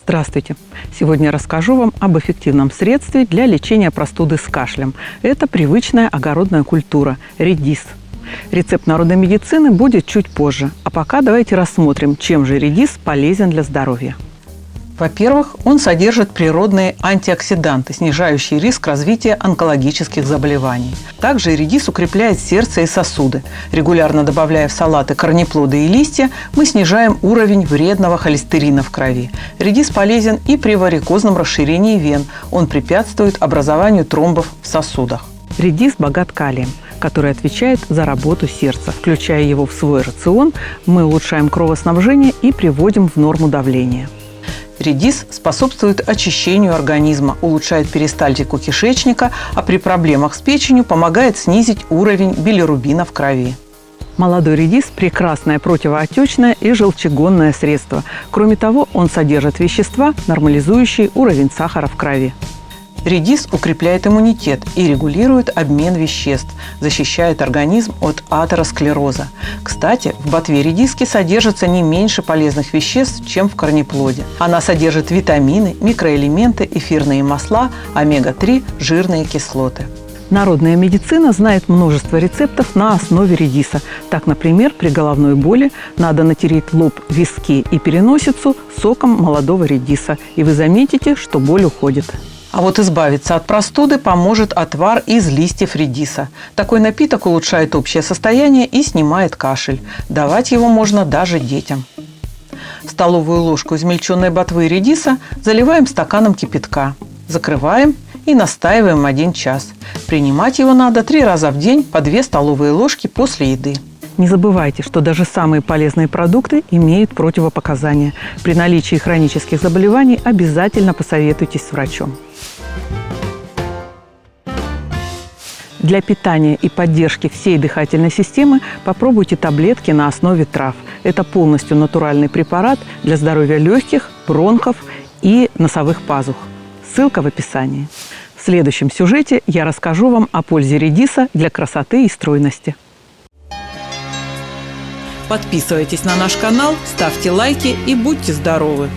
Здравствуйте! Сегодня я расскажу вам об эффективном средстве для лечения простуды с кашлем. Это привычная огородная культура – редис. Рецепт народной медицины будет чуть позже. А пока давайте рассмотрим, чем же редис полезен для здоровья. Во-первых, он содержит природные антиоксиданты, снижающие риск развития онкологических заболеваний. Также редис укрепляет сердце и сосуды. Регулярно добавляя в салаты корнеплоды и листья, мы снижаем уровень вредного холестерина в крови. Редис полезен и при варикозном расширении вен. Он препятствует образованию тромбов в сосудах. Редис богат калием, который отвечает за работу сердца. Включая его в свой рацион, мы улучшаем кровоснабжение и приводим в норму давление. Редис способствует очищению организма, улучшает перистальтику кишечника, а при проблемах с печенью помогает снизить уровень билирубина в крови. Молодой редис – прекрасное противоотечное и желчегонное средство. Кроме того, он содержит вещества, нормализующие уровень сахара в крови. Редис укрепляет иммунитет и регулирует обмен веществ, защищает организм от атеросклероза. Кстати, в ботве редиски содержится не меньше полезных веществ, чем в корнеплоде. Она содержит витамины, микроэлементы, эфирные масла, омега-3, жирные кислоты. Народная медицина знает множество рецептов на основе редиса. Так, например, при головной боли надо натереть лоб, виски и переносицу соком молодого редиса, и вы заметите, что боль уходит. А вот избавиться от простуды поможет отвар из листьев редиса. Такой напиток улучшает общее состояние и снимает кашель. Давать его можно даже детям. Столовую ложку измельченной ботвы редиса заливаем стаканом кипятка. Закрываем и настаиваем 1 час. Принимать его надо 3 раза в день по 2 столовые ложки после еды. Не забывайте, что даже самые полезные продукты имеют противопоказания. При наличии хронических заболеваний обязательно посоветуйтесь с врачом. Для питания и поддержки всей дыхательной системы попробуйте таблетки на основе трав. Это полностью натуральный препарат для здоровья легких, бронхов и носовых пазух. Ссылка в описании. В следующем сюжете я расскажу вам о пользе редиса для красоты и стройности. Подписывайтесь на наш канал, ставьте лайки и будьте здоровы!